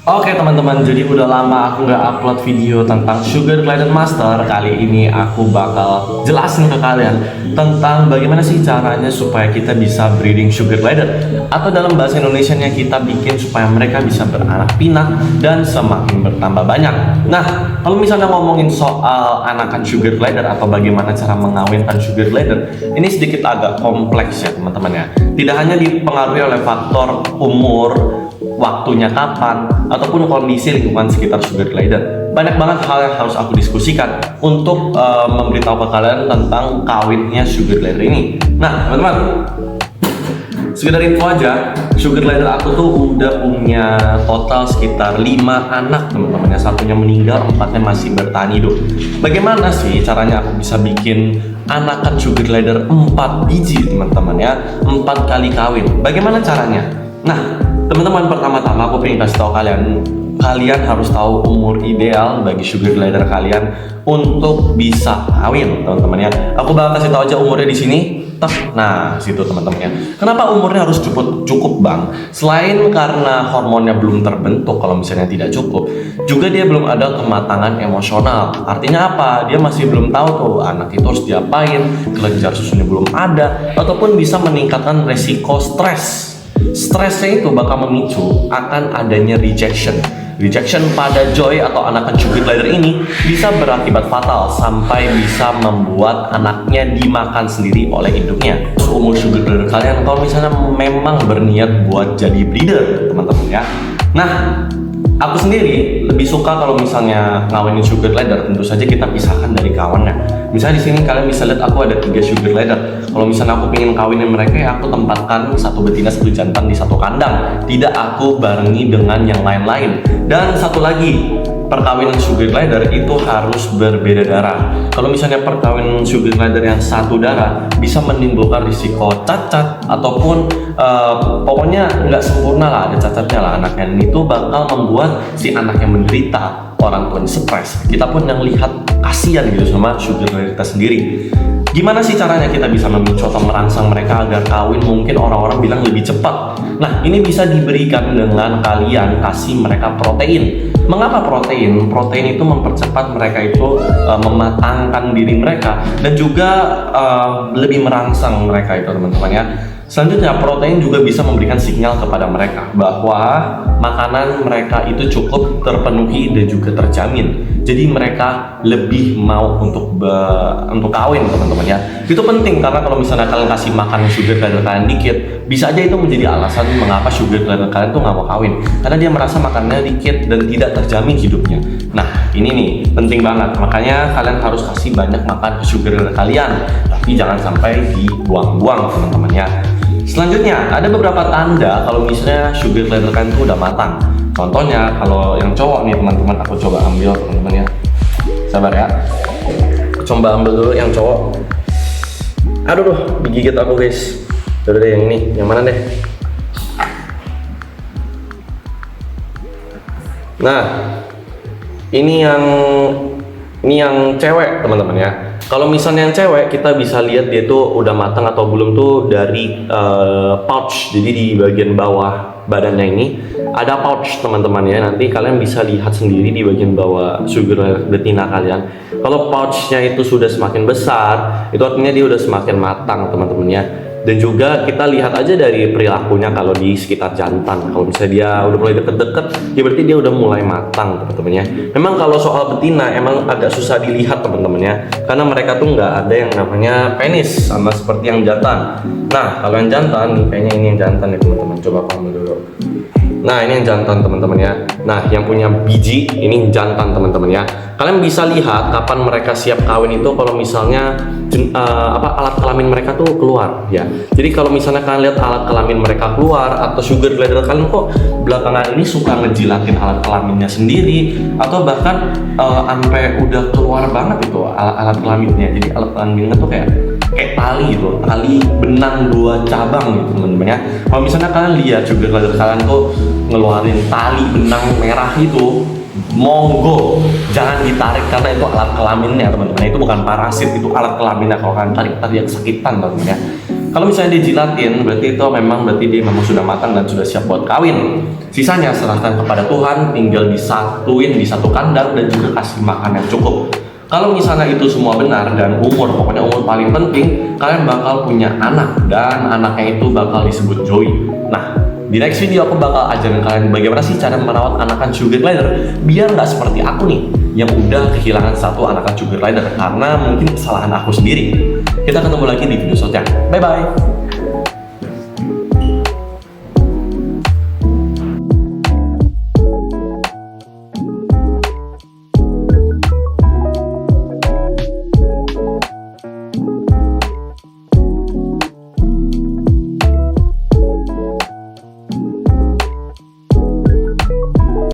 Oke teman-teman, jadi udah lama aku nggak upload video tentang Sugar Glider Master. Kali ini aku bakal jelasin ke kalian tentang bagaimana sih caranya supaya kita bisa breeding Sugar Glider, atau dalam bahasa Indonesianya kita bikin supaya mereka bisa beranak pinak dan semakin bertambah banyak. Nah, kalau misalnya ngomongin soal anakan Sugar Glider atau bagaimana cara mengawinkan Sugar Glider, ini sedikit agak kompleks ya teman-teman ya. Tidak hanya dipengaruhi oleh faktor umur, waktunya kapan, ataupun kondisi lingkungan sekitar Sugar Glider. Banyak banget hal yang harus aku diskusikan untuk memberitahu ke kalian tentang kawinnya Sugar Glider ini. Nah, teman-teman, sekedar info aja, Sugar Glider aku tuh udah punya total sekitar 5 anak teman-teman ya. Satunya meninggal, 4-nya masih bertahan hidup. Bagaimana sih caranya aku bisa bikin anakan Sugar Glider 4 biji teman-teman ya, 4 kali kawin? Bagaimana caranya? Nah, teman-teman, pertama-tama aku pengen kasih tahu kalian harus tahu umur ideal bagi Sugar Glider kalian untuk bisa kawin, teman-teman ya. Aku bakal kasih tahu aja umurnya di sini. Nah, situ teman-teman ya. Kenapa umurnya harus cukup bang? Selain karena hormonnya belum terbentuk, kalau misalnya tidak cukup, juga dia belum ada kematangan emosional. Artinya apa? Dia masih belum tahu tuh anak itu harus diapain, kelenjar susunya belum ada, ataupun bisa meningkatkan resiko stres. Stresnya itu bakal memicu akan adanya rejection. Rejection pada Joy atau anakan Sugar Glider ini bisa berakibat fatal sampai bisa membuat anaknya dimakan sendiri oleh induknya. Umur Sugar Glider kalian kalau misalnya memang berniat buat jadi breeder, teman-teman ya. Nah, aku sendiri lebih suka kalau misalnya ngawinin Sugar Glider, tentu saja kita pisahkan dari kawannya. Misalnya di sini kalian bisa lihat aku ada 3 Sugar Glider. Kalau misalnya aku pengen kawinin mereka, ya aku tempatkan satu betina satu jantan di satu kandang. Tidak aku barengi dengan yang lain-lain. Dan satu lagi, perkawinan Sugar Glider itu harus berbeda darah. Kalau misalnya perkawinan Sugar Glider yang satu darah bisa menimbulkan risiko cacat ataupun pokoknya nggak sempurna lah, ada cacatnya lah anaknya. Dan itu bakal membuat si anaknya menderita, orang tuanya stres. Kita pun yang lihat kasihan gitu sama Sugar Glider kita sendiri. Gimana sih caranya kita bisa memicu atau merangsang mereka agar kawin? Mungkin orang-orang bilang lebih cepat. Nah, ini bisa diberikan dengan kalian kasih mereka protein. Mengapa protein? Protein itu mempercepat mereka itu mematangkan diri mereka dan juga lebih merangsang mereka itu, teman-teman ya. Selanjutnya, protein juga bisa memberikan sinyal kepada mereka bahwa makanan mereka itu cukup terpenuhi dan juga terjamin. Jadi mereka lebih mau untuk kawin, teman-teman ya. Itu penting karena kalau misalnya kalian kasih makan Sugar Glider kalian dikit, bisa aja itu menjadi alasan mengapa Sugar Glider kalian tuh nggak mau kawin, karena dia merasa makannya dikit dan tidak terjamin hidupnya. Nah, ini nih penting banget. Makanya kalian harus kasih banyak makan ke Sugar Glider kalian, tapi jangan sampai dibuang-buang, teman-teman ya. Selanjutnya, ada beberapa tanda kalau misalnya Sugar Glider kalian tuh udah matang. Contohnya, kalau yang cowok nih teman-teman, aku coba ambil teman-teman ya. Sabar ya. Coba ambil dulu yang cowok. Aduh, digigit aku guys. Udah deh yang ini, yang mana deh? Nah, ini yang cewek teman-teman ya. Kalau misalnya yang cewek, kita bisa lihat dia tuh udah matang atau belum tuh dari pouch. Jadi di bagian bawah badannya ini ada pouch teman-teman ya. Nanti kalian bisa lihat sendiri di bagian bawah Sugar betina kalian. Kalau pouchnya itu sudah semakin besar, itu artinya dia udah semakin matang teman-teman ya. Dan juga kita lihat aja dari perilakunya kalau di sekitar jantan. Kalau misalnya dia udah mulai deket-deket, ya berarti dia udah mulai matang teman-teman ya. Memang kalau soal betina emang agak susah dilihat teman-teman ya, karena mereka tuh nggak ada yang namanya penis sama seperti yang jantan. Nah, kalau yang jantan, kayaknya ini yang jantan ya teman-teman. Coba aku ambil dulu. Nah, ini yang jantan teman-teman ya. Nah, yang punya biji ini jantan teman-teman ya. Kalian bisa lihat kapan mereka siap kawin itu kalau misalnya alat kelamin mereka tuh keluar ya. Jadi kalau misalnya kalian lihat alat kelamin mereka keluar atau Sugar Glider kalian kok belakangan ini suka ngejilatin alat kelaminnya sendiri, atau bahkan sampai udah keluar banget itu alat kelaminnya. Jadi alat kelaminnya tuh kayak tali gitu, tali benang 2 cabang gitu teman-teman ya. Kalau misalnya kalian lihat Sugar Glider kalian tuh ngeluarin tali benang merah itu, monggo jangan ditarik karena itu alat kelaminnya teman-teman. Itu bukan parasit, itu alat kelaminnya. Kalau kalian tarik tadi kesakitan teman-teman ya. Kalau misalnya dijilatin, berarti dia memang sudah matang dan sudah siap buat kawin. Sisanya serahkan kepada Tuhan, tinggal disatuin di satu kandang dan juga kasih makan yang cukup. Kalau misalnya itu semua benar dan pokoknya umur paling penting, kalian bakal punya anak dan anaknya itu bakal disebut Joey. Nah, di next video aku bakal ajarin kalian bagaimana sih cara merawat anakan sugar glider biar nggak seperti aku nih yang udah kehilangan satu anakan sugar glider karena mungkin kesalahan aku sendiri. Kita ketemu lagi di video selanjutnya. Bye bye.